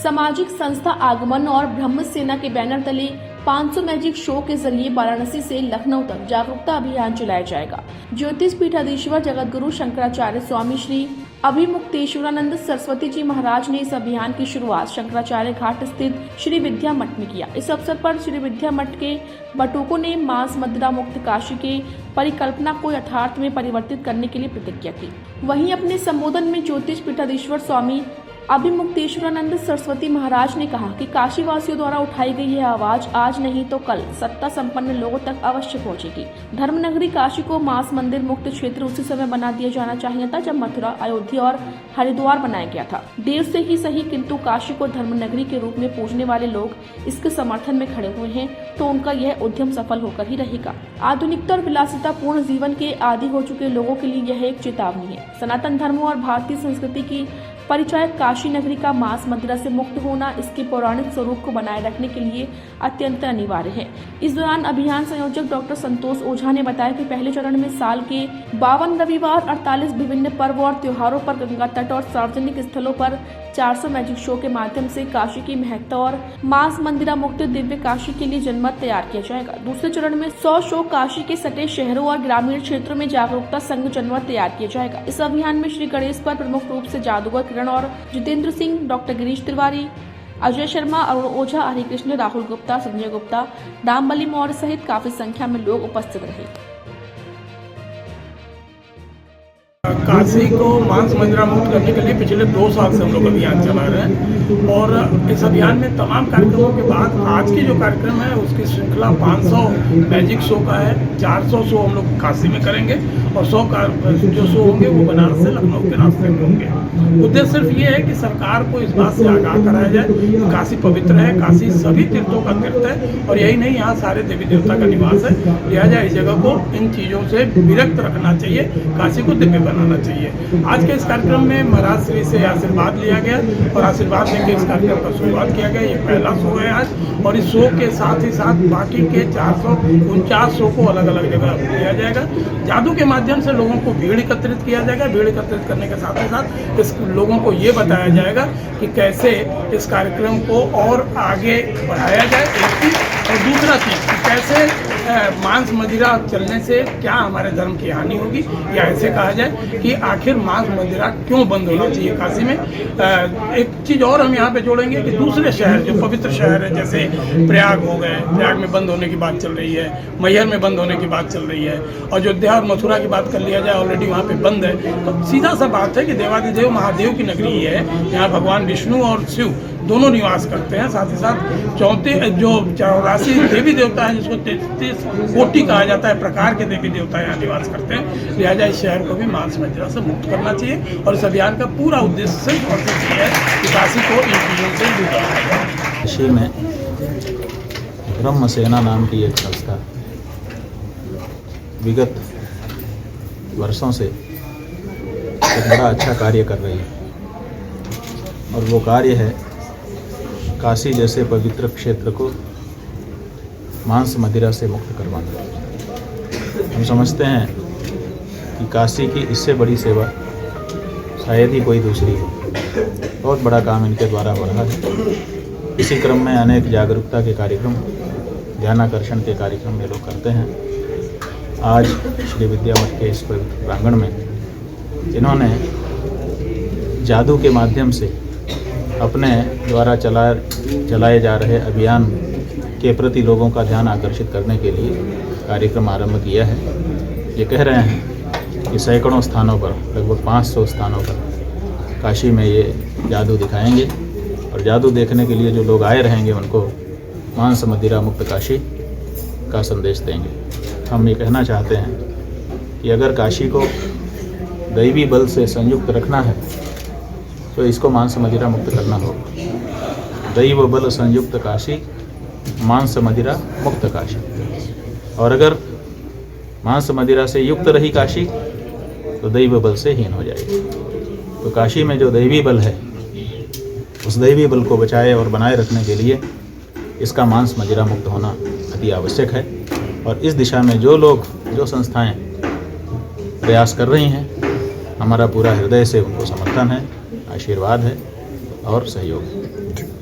सामाजिक संस्था आगमन और ब्रह्म सेना के बैनर तले 500 मैजिक शो के जरिए वाराणसी से लखनऊ तक जागरूकता अभियान चलाया जाएगा। ज्योतिष पीठाधीश्वर जगतगुरु शंकराचार्य स्वामी श्री अभिमुक्तेश्वरानंद सरस्वती जी महाराज ने इस अभियान की शुरुआत शंकराचार्य घाट स्थित श्री विद्या मठ में किया। इस अवसर पर श्री विद्या मठ के बटुकों ने मांस मदिरा मुक्त काशी के परिकल्पना को यथार्थ में परिवर्तित करने के लिए प्रतिज्ञा की। वहीं अपने संबोधन में ज्योतिष पीठाधीश्वर स्वामी अभिमुक्तेश्वरानंद सरस्वती महाराज ने कहा कि काशी वासियों द्वारा उठाई गई यह आवाज आज नहीं तो कल सत्ता संपन्न लोगों तक अवश्य पहुंचेगी। धर्मनगरी काशी को मांस मंदिर मुक्त क्षेत्र उसी समय बना दिया जाना चाहिए था जब मथुरा, अयोध्या और हरिद्वार बनाया गया था। देर से ही सही, किंतु काशी को धर्मनगरी के रूप में पूजने वाले लोग इसके समर्थन में खड़े हुए हैं, तो उनका यह उद्यम सफल होकर ही रहेगा। आधुनिकता और विलासिता पूर्ण जीवन के आदी हो चुके लोगों के लिए यह एक चेतावनी है। सनातन धर्म और भारतीय संस्कृति की परिचायक काशी नगरी का मांस मदिरा से मुक्त होना इसके पौराणिक स्वरूप को बनाए रखने के लिए अत्यंत अनिवार्य है। इस दौरान अभियान संयोजक डॉक्टर संतोष ओझा ने बताया कि पहले चरण में साल के 52 रविवार 48 विभिन्न पर्व और त्योहारों पर गंगा तट और सार्वजनिक स्थलों पर 400 मैजिक शो के माध्यम से काशी की महत्ता और मांस मंदिरा मुक्त दिव्य काशी के लिए जनमत तैयार किया जाएगा। दूसरे चरण में 100 शो काशी के सटे शहरों और ग्रामीण क्षेत्रों में जागरूकता संघ जनमत तैयार किया जाएगा। इस अभियान में श्री गणेश पर प्रमुख रूप से जादूगर किरण और जितेंद्र सिंह, डॉक्टर गिरीश तिवारी, अजय शर्मा, अरुण ओझा, हरिकृष्ण, राहुल गुप्ता, संजय गुप्ता, रामबली मौर्य सहित काफी संख्या में लोग उपस्थित रहे। काशी को मांस मदिरा मुक्त करने के लिए पिछले 2 साल से हम लोग अभियान चला रहे हैं और इस अभियान में तमाम कार्यक्रमों के बाद आज की जो कार्यक्रम है उसकी श्रृंखला 500 मैजिक शो का है। 400 शो हम लोग काशी में करेंगे और 100 जो शो होंगे वो बनारस से लखनऊ के रास्ते में होंगे। उद्देश्य सिर्फ ये है कि सरकार को इस बात से आगाह कराया जाए कि काशी पवित्र है, काशी सभी तीर्थों का तीर्थ है और यही नहीं, यहाँ सारे देवी देवता का निवास है। लिहाजा इस जगह को इन चीज़ों से विरक्त रखना चाहिए, काशी को दिव्य बनाना चाहिए। आज के इस कार्यक्रम में महाराज श्री से आशीर्वाद लिया गया और आशीर्वाद लेके इस कार्यक्रम का शुरुआत किया गया। ये पहला शो है आज और इस शो के साथ ही साथ बाकी के 449 शो को अलग अलग जगह किया जाएगा। जादू के माध्यम से लोगों को भीड़ एकत्रित किया जाएगा। भीड़ एकत्रित करने के साथ ही साथ इस लोगों को ये बताया जाएगा कि कैसे इस कार्यक्रम को और आगे बढ़ाया जाए, एक चीज, और दूसरा चीज कैसे मांस मदिरा चलने से क्या हमारे धर्म की हानि होगी, या ऐसे कहा जाए कि आखिर मांस मदिरा क्यों बंद होना चाहिए काशी में। एक चीज़ और हम यहाँ पे जोड़ेंगे कि दूसरे शहर जो पवित्र शहर है जैसे प्रयाग हो गए, प्रयाग में बंद होने की बात चल रही है, मैहर में बंद होने की बात चल रही है, और अयोध्या और मथुरा की बात कर लिया जाए ऑलरेडी वहाँ पे बंद है। तो सीधा सा बात है कि देवादिदेव महादेव की नगरी है, यहाँ भगवान विष्णु और शिव दोनों निवास करते हैं। साथ ही साथ 84 देवी देवता हैं जिसको 33 कोटि कहा जाता है प्रकार के देवी देवता यहाँ निवास करते हैं। लिहाजा इस शहर को भी मांस मदिरा से मुक्त करना चाहिए और इस अभियान का पूरा उद्देश्य सिर्फ और सिर्फ ये है कि काशी को इन चीज़ों से दूर रखा जाए। काशी में ब्रह्म सेना नाम की एक संस्था विगत वर्षों से एक बड़ा अच्छा कार्य कर रही है और वो कार्य है काशी जैसे पवित्र क्षेत्र को मांस मदिरा से मुक्त करवाना। हम समझते हैं कि काशी की इससे बड़ी सेवा शायद ही कोई दूसरी हो। बहुत बड़ा काम इनके द्वारा हो रहा है। इसी क्रम में अनेक जागरूकता के कार्यक्रम, ध्यानाकर्षण के कार्यक्रम ये लोग करते हैं। आज श्री विद्या मठ के इस पवित्र प्रांगण में इन्होंने जादू के माध्यम से अपने द्वारा चलाए जा रहे अभियान के प्रति लोगों का ध्यान आकर्षित करने के लिए कार्यक्रम आरंभ किया है। ये कह रहे हैं कि सैकड़ों स्थानों पर, लगभग 500 स्थानों पर काशी में ये जादू दिखाएंगे और जादू देखने के लिए जो लोग आए रहेंगे उनको मांस मदिरा मुक्त काशी का संदेश देंगे। हम ये कहना चाहते हैं कि अगर काशी को दैवी बल से संयुक्त रखना है तो इसको मांस मदिरा मुक्त करना होगा। दैव बल संयुक्त काशी, मांस मदिरा मुक्त काशी। और अगर मांस मदिरा से युक्त रही काशी तो दैव बल से हीन हो जाएगी। तो काशी में जो दैवी बल है उस दैवी बल को बचाए और बनाए रखने के लिए इसका मांस मदिरा मुक्त होना अति आवश्यक है। और इस दिशा में जो लोग, जो संस्थाएं प्रयास कर रही हैं, हमारा पूरा हृदय से उनको समर्थन है, आशीर्वाद है और सहयोग है।